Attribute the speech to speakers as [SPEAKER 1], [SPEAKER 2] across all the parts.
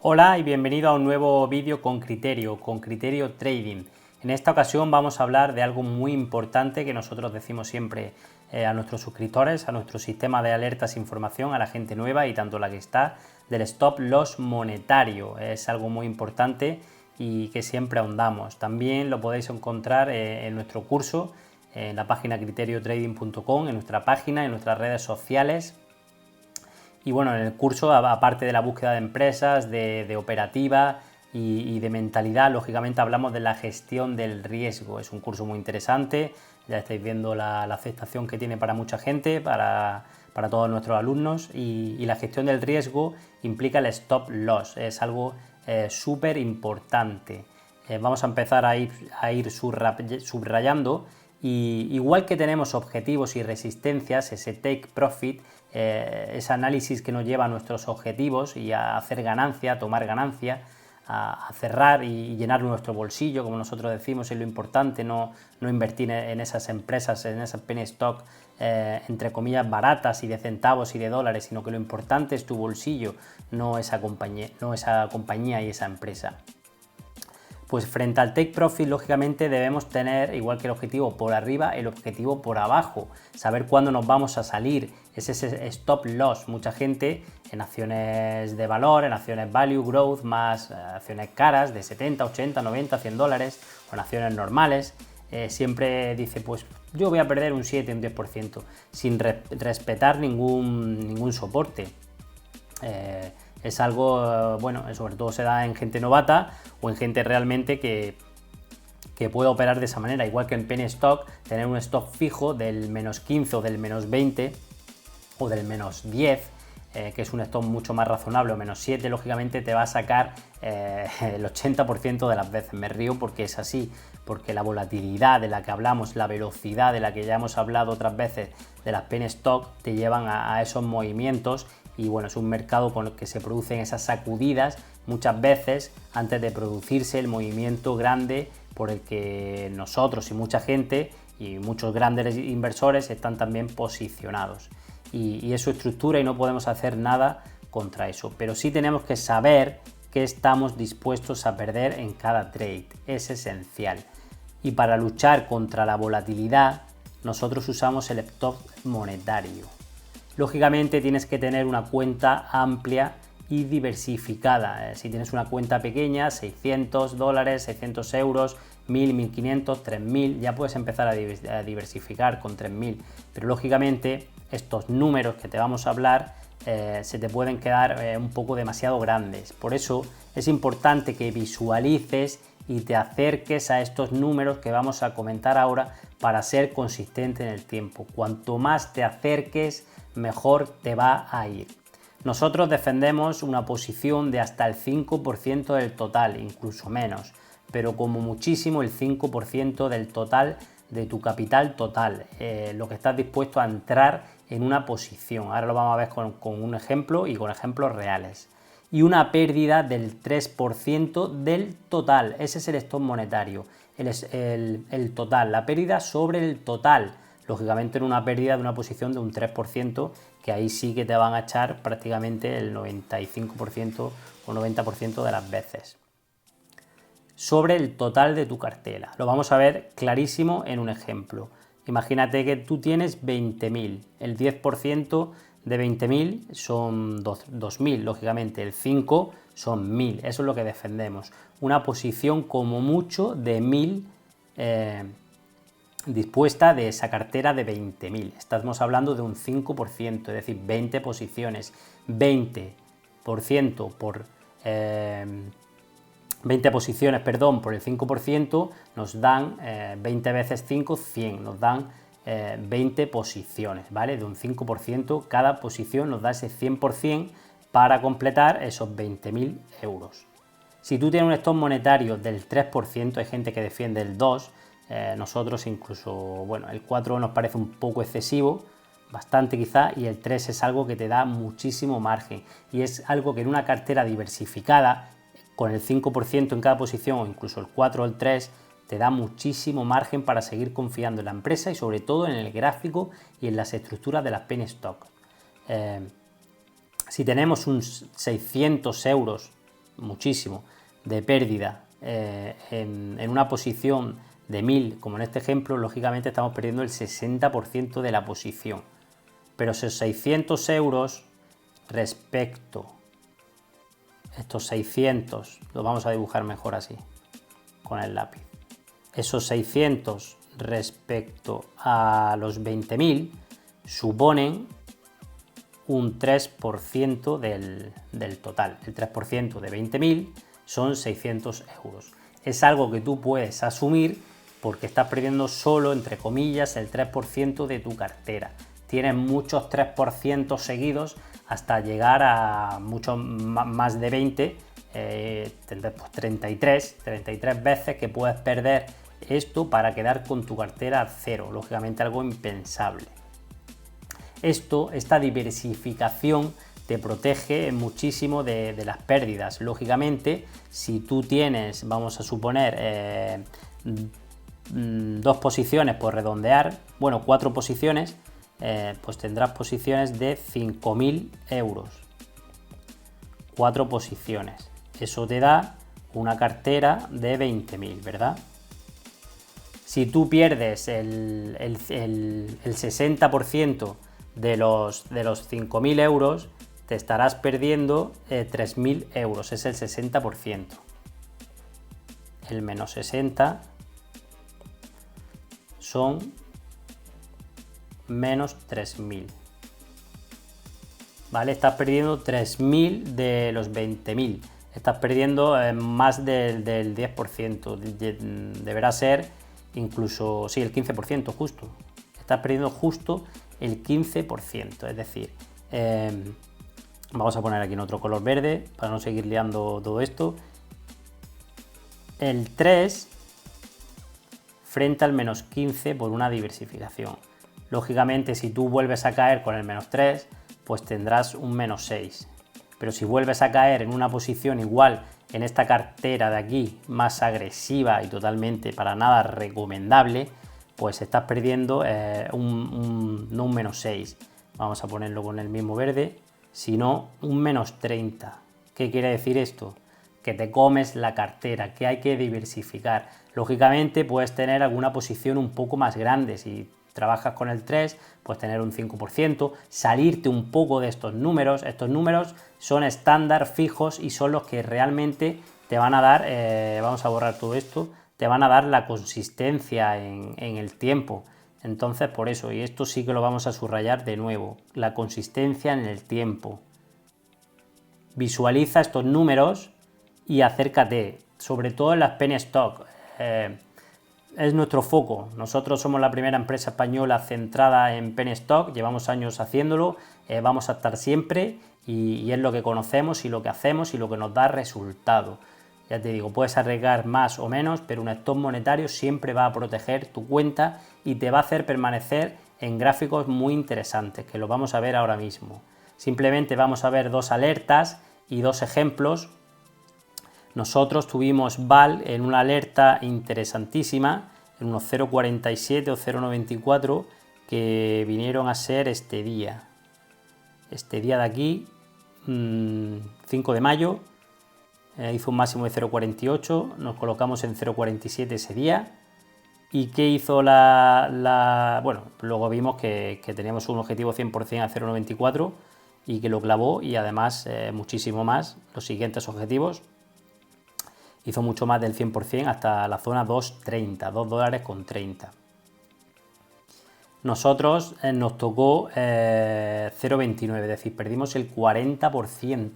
[SPEAKER 1] Hola y bienvenido a un nuevo vídeo con Criterio Trading. En esta ocasión vamos a hablar de algo muy importante que nosotros decimos siempre a nuestros suscriptores, a nuestro sistema de alertas e información, a la gente nueva y tanto la que está, del stop loss monetario. Es algo muy importante y que siempre ahondamos. También lo podéis encontrar en nuestro curso, en la página criteriotrading.com, en nuestra página, en nuestras redes sociales. Y bueno, en el curso, aparte de la búsqueda de empresas, de operativa y de mentalidad, lógicamente hablamos de la gestión del riesgo. Es un curso muy interesante, ya estáis viendo la aceptación que tiene para mucha gente, para todos nuestros alumnos, y la gestión del riesgo implica el stop loss, es algo súper importante. Vamos a empezar a ir subrayando. Y igual que tenemos objetivos y resistencias, ese take profit, ese análisis que nos lleva a nuestros objetivos y a hacer ganancia, a tomar ganancia, a cerrar y llenar nuestro bolsillo, como nosotros decimos, es lo importante, no invertir en esas empresas, en esas penny stock, entre comillas, baratas y de centavos y de dólares, sino que lo importante es tu bolsillo, no esa compañía y esa empresa. Pues frente al take profit, lógicamente debemos tener, igual que el objetivo por arriba, el objetivo por abajo, saber cuándo nos vamos a salir, es ese stop loss. Mucha gente en acciones de valor, en acciones value, growth, más acciones caras de 70, 80, 90, 100 dólares, o en acciones normales, siempre dice, pues yo voy a perder un 7, un 10%, sin respetar ningún soporte. Es algo, bueno, sobre todo se da en gente novata o en gente realmente que puede operar de esa manera, igual que en penny stock, tener un stop fijo del menos 15 o del menos 20 o del menos 10, que es un stop mucho más razonable, o menos 7, lógicamente te va a sacar el 80% de las veces. Me río porque es así, porque la volatilidad de la que hablamos, la velocidad de la que ya hemos hablado otras veces de las penny stock, te llevan a esos movimientos. Y bueno, es un mercado con el que se producen esas sacudidas muchas veces antes de producirse el movimiento grande por el que nosotros y mucha gente y muchos grandes inversores están también posicionados. Y es su estructura y no podemos hacer nada contra eso. Pero sí tenemos que saber qué estamos dispuestos a perder en cada trade. Es esencial. Y para luchar contra la volatilidad, nosotros usamos el stop monetario. Lógicamente tienes que tener una cuenta amplia y diversificada. Si tienes una cuenta pequeña, 600 dólares, 600 euros, 1000, 1500, 3000, ya puedes empezar a diversificar con 3000. Pero lógicamente estos números que te vamos a hablar se te pueden quedar un poco demasiado grandes. Por eso es importante que visualices y te acerques a estos números que vamos a comentar ahora para ser consistente en el tiempo. Cuanto más te acerques, mejor te va a ir. Nosotros defendemos una posición de hasta el 5% del total, incluso menos, pero como muchísimo el 5% del total de tu capital total, lo que estás dispuesto a entrar en una posición. Ahora lo vamos a ver con un ejemplo y con ejemplos reales. Y una pérdida del 3% del total, ese es el stop monetario, el total, la pérdida sobre el total. Lógicamente en una pérdida de una posición de un 3%, que ahí sí que te van a echar prácticamente el 95% o 90% de las veces. Sobre el total de tu cartera. Lo vamos a ver clarísimo en un ejemplo. Imagínate que tú tienes 20.000. El 10% de 20.000 son 2.000, lógicamente. El 5 son 1.000. Eso es lo que defendemos. Una posición como mucho de 1.000 dispuesta de esa cartera de 20.000. Estamos hablando de un 5%, es decir, 20 posiciones. 20% por 20 posiciones, perdón, por el 5% nos dan 20 veces 5, 100, nos dan 20 posiciones, ¿vale? De un 5%, cada posición nos da ese 100% para completar esos 20.000 euros. Si tú tienes un stop monetario del 3%, hay gente que defiende el 2%, nosotros incluso, bueno, el 4 nos parece un poco excesivo, bastante quizá, y el 3 es algo que te da muchísimo margen y es algo que en una cartera diversificada con el 5% en cada posición o incluso el 4 o el 3 te da muchísimo margen para seguir confiando en la empresa y sobre todo en el gráfico y en las estructuras de las penny stock. Si tenemos un 600 euros muchísimo, de pérdida en una posición de 1000, como en este ejemplo, lógicamente estamos perdiendo el 60% de la posición. Pero esos 600 euros respecto, estos 600, lo vamos a dibujar mejor así, con el lápiz. Esos 600 respecto a los 20.000 suponen un 3% del total. El 3% de 20.000 son 600 euros. Es algo que tú puedes asumir porque estás perdiendo solo, entre comillas, el 3% de tu cartera. Tienes muchos 3% seguidos hasta llegar a mucho más de 20, tendrás pues 33 veces que puedes perder esto para quedar con tu cartera a cero. Lógicamente algo impensable. Esta diversificación te protege muchísimo de las pérdidas. Lógicamente, si tú tienes, vamos a suponer, 2 posiciones por redondear, bueno, 4 posiciones, pues tendrás posiciones de 5.000 euros. 4 posiciones. Eso te da una cartera de 20.000, ¿verdad? Si tú pierdes el 60% de los 5.000 euros, te estarás perdiendo 3.000 euros, es el 60%. El menos 60 son menos 3.000. ¿Vale? Estás perdiendo 3.000 de los 20.000. Estás perdiendo más del 10%. Deberá ser incluso, sí, el 15% justo. Estás perdiendo justo el 15%. Es decir, vamos a poner aquí en otro color verde para no seguir liando todo esto. El 3 frente al menos 15 por una diversificación. Lógicamente, si tú vuelves a caer con el menos 3, pues tendrás un menos 6. Pero si vuelves a caer en una posición igual en esta cartera de aquí, más agresiva y totalmente para nada recomendable, pues estás perdiendo no un menos 6. Vamos a ponerlo con el mismo verde, sino un menos 30. ¿Qué quiere decir esto? Que te comes la cartera, que hay que diversificar. Lógicamente puedes tener alguna posición un poco más grande. Si trabajas con el 3, puedes tener un 5%, salirte un poco de estos números. Estos números son estándar, fijos y son los que realmente te van a dar, vamos a borrar todo esto, te van a dar la consistencia en el tiempo. Entonces, por eso, y esto sí que lo vamos a subrayar de nuevo, la consistencia en el tiempo. Visualiza estos números y acércate, sobre todo en las penny stock. Es nuestro foco. Nosotros somos la primera empresa española centrada en penny stock, llevamos años haciéndolo, vamos a estar siempre y es lo que conocemos y lo que hacemos y lo que nos da resultado. Ya te digo, puedes arriesgar más o menos, pero un stop monetario siempre va a proteger tu cuenta y te va a hacer permanecer en gráficos muy interesantes, que lo vamos a ver ahora mismo. Simplemente vamos a ver 2 alertas y 2 ejemplos. Nosotros tuvimos VAL en una alerta interesantísima, en unos 0.47 o 0.94, que vinieron a ser este día. Este día de aquí, 5 de mayo, hizo un máximo de 0.48, nos colocamos en 0.47 ese día. ¿Y qué hizo bueno, luego vimos que teníamos un objetivo 100% a 0.94 y que lo clavó y además muchísimo más los siguientes objetivos. Hizo mucho más del 100% hasta la zona 2.30, $2.30. Nosotros nos tocó 0.29, es decir, perdimos el 40%.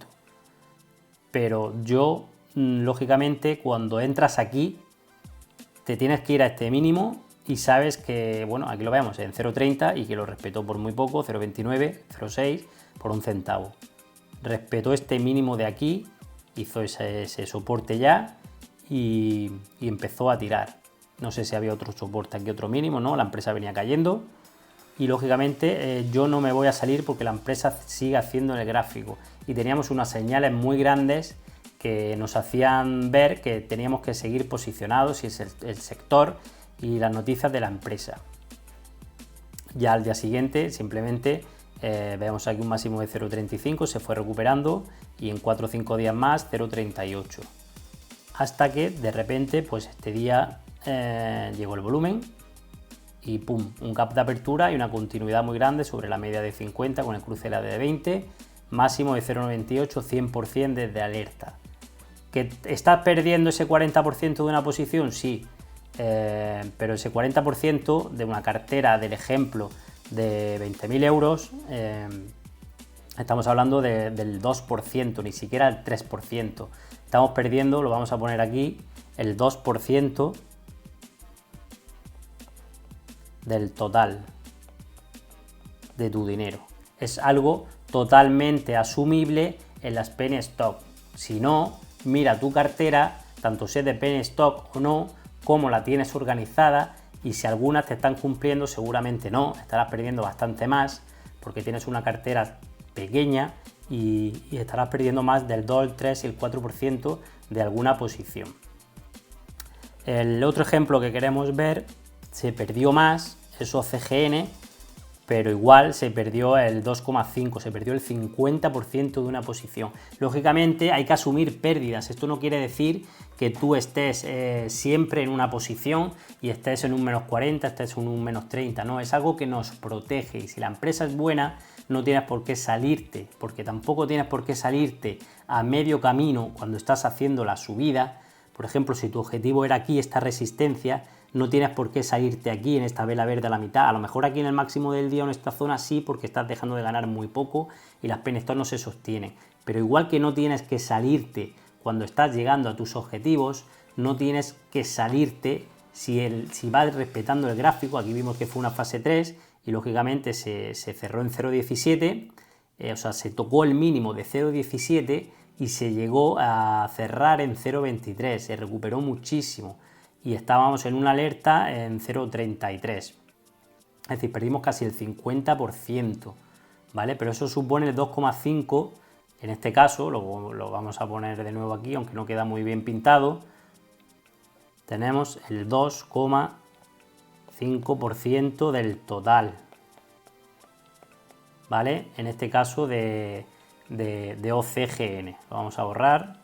[SPEAKER 1] Pero yo, lógicamente, cuando entras aquí, te tienes que ir a este mínimo y sabes que, bueno, aquí lo vemos en 0.30 y que lo respetó por muy poco, 0.29, 0.6, por un centavo. Respetó este mínimo de aquí, hizo ese soporte ya y empezó a tirar. No sé si había otro soporte aquí, otro mínimo, ¿no? La empresa venía cayendo y lógicamente yo no me voy a salir porque la empresa sigue haciendo el gráfico y teníamos unas señales muy grandes que nos hacían ver que teníamos que seguir posicionados y es el sector y las noticias de la empresa. Ya al día siguiente simplemente vemos aquí un máximo de 0,35, se fue recuperando y en 4 o 5 días más 0,38. Hasta que de repente, pues este día llegó el volumen y pum, un gap de apertura y una continuidad muy grande sobre la media de 50 con el cruce de la de 20, máximo de 0,98, 100% desde alerta. ¿Que estás perdiendo ese 40% de una posición? Sí, pero ese 40% de una cartera del ejemplo de 20.000 euros, estamos hablando del 2%, ni siquiera el 3%. Estamos perdiendo, lo vamos a poner aquí, el 2% del total de tu dinero. Es algo totalmente asumible en las penny stock. Si no, mira tu cartera, tanto sea de penny stock o no, cómo la tienes organizada, y si algunas te están cumpliendo, seguramente no, estarás perdiendo bastante más porque tienes una cartera pequeña y estarás perdiendo más del 2, el 3 y el 4% de alguna posición. El otro ejemplo que queremos ver, se perdió más, es OCGN, pero igual se perdió el 2,5, se perdió el 50% de una posición. Lógicamente hay que asumir pérdidas. Esto no quiere decir que tú estés siempre en una posición y estés en un menos 40, estés en un menos 30, no, es algo que nos protege, y si la empresa es buena no tienes por qué salirte, porque tampoco tienes por qué salirte a medio camino cuando estás haciendo la subida. Por ejemplo, si tu objetivo era aquí, esta resistencia, no tienes por qué salirte aquí en esta vela verde a la mitad. A lo mejor aquí en el máximo del día o en esta zona sí, porque estás dejando de ganar muy poco y las penny stock no se sostienen. Pero igual que no tienes que salirte cuando estás llegando a tus objetivos, no tienes que salirte si vas respetando el gráfico. Aquí vimos que fue una fase 3 y lógicamente se cerró en 0,17, o sea, se tocó el mínimo de 0,17 y se llegó a cerrar en 0,23, se recuperó muchísimo y estábamos en una alerta en 0,33, es decir, perdimos casi el 50%, ¿vale? Pero eso supone el 2,5, en este caso, lo vamos a poner de nuevo aquí, aunque no queda muy bien pintado, tenemos el 2,5% del total, ¿vale? En este caso de OCGN. Lo vamos a borrar,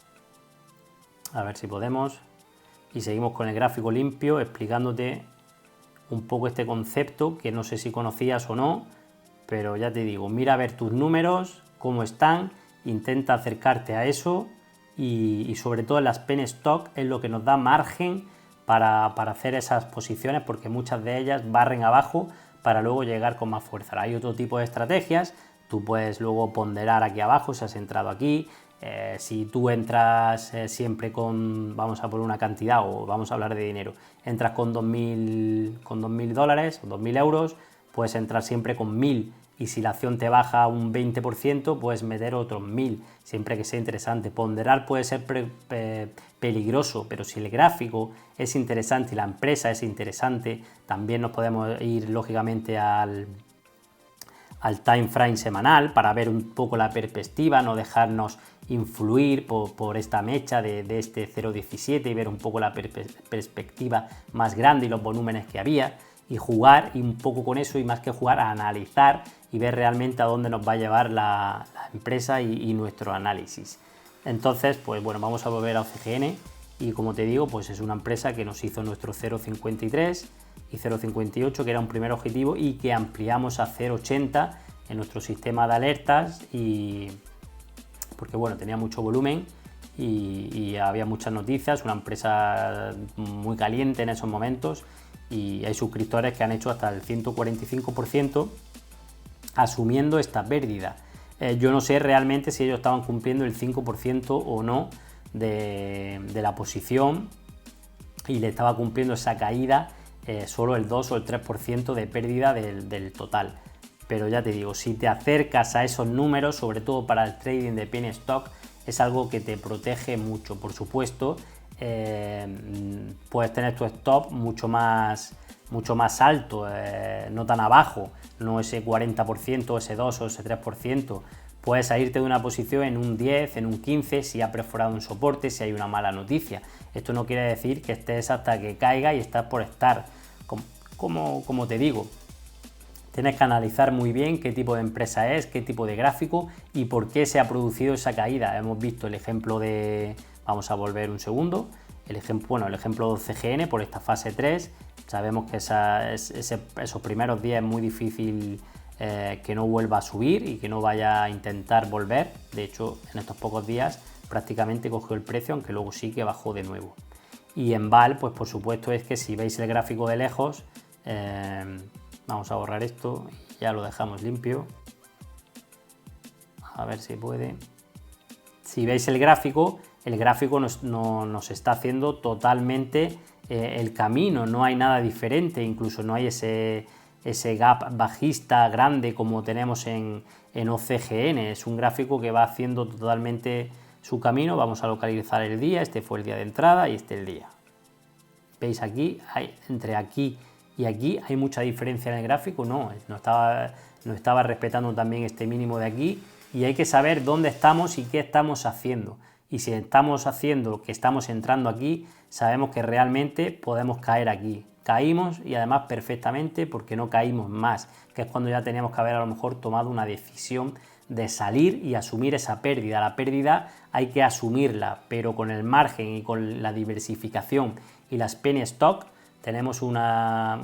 [SPEAKER 1] a ver si podemos, y seguimos con el gráfico limpio explicándote un poco este concepto que no sé si conocías o no, pero ya te digo, mira a ver tus números, cómo están, intenta acercarte a eso y sobre todo en las penny stock es lo que nos da margen para hacer esas posiciones, porque muchas de ellas barren abajo para luego llegar con más fuerza. Hay otro tipo de estrategias, tú puedes luego ponderar aquí abajo si has entrado aquí. Si tú entras siempre con, vamos a poner una cantidad o vamos a hablar de dinero, entras con 2.000 dólares o 2.000 euros, puedes entrar siempre con 1.000, y si la acción te baja un 20% puedes meter otros 1.000, siempre que sea interesante. Ponderar puede ser peligroso, pero si el gráfico es interesante y la empresa es interesante, también nos podemos ir lógicamente al time frame semanal para ver un poco la perspectiva, no dejarnos influir por esta mecha de este 0,17 y ver un poco la perspectiva más grande y los volúmenes que había, y jugar y un poco con eso, y más que jugar, a analizar y ver realmente a dónde nos va a llevar la empresa y nuestro análisis. Entonces, pues bueno, vamos a volver a OCGN y como te digo, pues es una empresa que nos hizo nuestro 0,53 y 0,58, que era un primer objetivo, y que ampliamos a 0,80 en nuestro sistema de alertas, y porque bueno, tenía mucho volumen y había muchas noticias, una empresa muy caliente en esos momentos, y hay suscriptores que han hecho hasta el 145% asumiendo esta pérdida. Yo no sé realmente si ellos estaban cumpliendo el 5% o no de la posición y le estaba cumpliendo esa caída solo el 2 o el 3% de pérdida del total. Pero ya te digo, si te acercas a esos números, sobre todo para el trading de penny stock, es algo que te protege mucho. Por supuesto, puedes tener tu stop mucho más alto, no tan abajo, no ese 40%, ese 2 o ese 3%. Puedes salirte de una posición en un 10, en un 15, si ha perforado un soporte, si hay una mala noticia. Esto no quiere decir que estés hasta que caiga y estás por estar. Como te digo, Tienes que analizar muy bien qué tipo de empresa es, qué tipo de gráfico y por qué se ha producido esa caída. Hemos visto el ejemplo de, vamos a volver un segundo, el ejemplo de CGN por esta fase 3. Sabemos que esos primeros días es muy difícil que no vuelva a subir y que no vaya a intentar volver. De hecho, en estos pocos días prácticamente cogió el precio, aunque luego sí que bajó de nuevo. Y en VAL, pues por supuesto es que si veis el gráfico de lejos, vamos a borrar esto y ya lo dejamos limpio. A ver si puede. Si veis el gráfico nos está haciendo totalmente el camino, no hay nada diferente, incluso no hay ese gap bajista grande como tenemos en OCGN. Es un gráfico que va haciendo totalmente su camino. Vamos a localizar el día, este fue el día de entrada y este el día. ¿Veis aquí? Entre aquí y aquí hay mucha diferencia en el gráfico. No estaba respetando también este mínimo de aquí, y hay que saber dónde estamos y qué estamos haciendo. Y si estamos haciendo que estamos entrando aquí, sabemos que realmente podemos caer aquí. Caímos, y además perfectamente, porque no caímos más, que es cuando ya teníamos que haber a lo mejor tomado una decisión de salir y asumir esa pérdida. La pérdida hay que asumirla, pero con el margen y con la diversificación y las penny stock tenemos una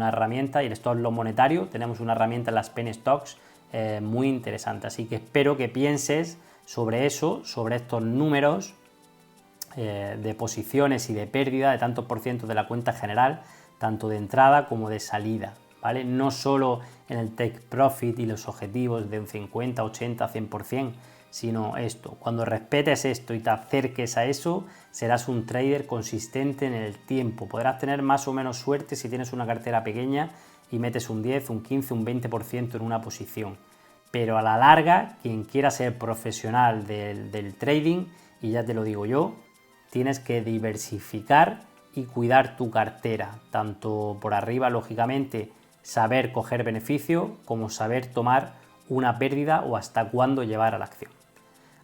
[SPEAKER 1] herramienta, y el stop loss monetario, tenemos una herramienta en las penny stocks muy interesante. Así que espero que pienses sobre eso, sobre estos números de posiciones y de pérdida de tantos por ciento de la cuenta general, tanto de entrada como de salida, ¿vale? No solo en el take profit y los objetivos de un 50, 80, 100%, sino esto. Cuando respetes esto y te acerques a eso, serás un trader consistente en el tiempo. Podrás tener más o menos suerte si tienes una cartera pequeña y metes un 10, un 15, un 20% en una posición. Pero a la larga, quien quiera ser profesional del trading, y ya te lo digo yo, tienes que diversificar y cuidar tu cartera, tanto por arriba, lógicamente, saber coger beneficio, como saber tomar una pérdida o hasta cuándo llevar a la acción.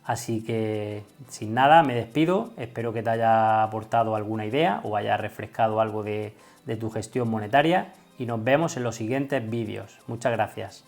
[SPEAKER 1] Así que, sin nada, me despido. Espero que te haya aportado alguna idea o haya refrescado algo de tu gestión monetaria, y nos vemos en los siguientes vídeos. Muchas gracias.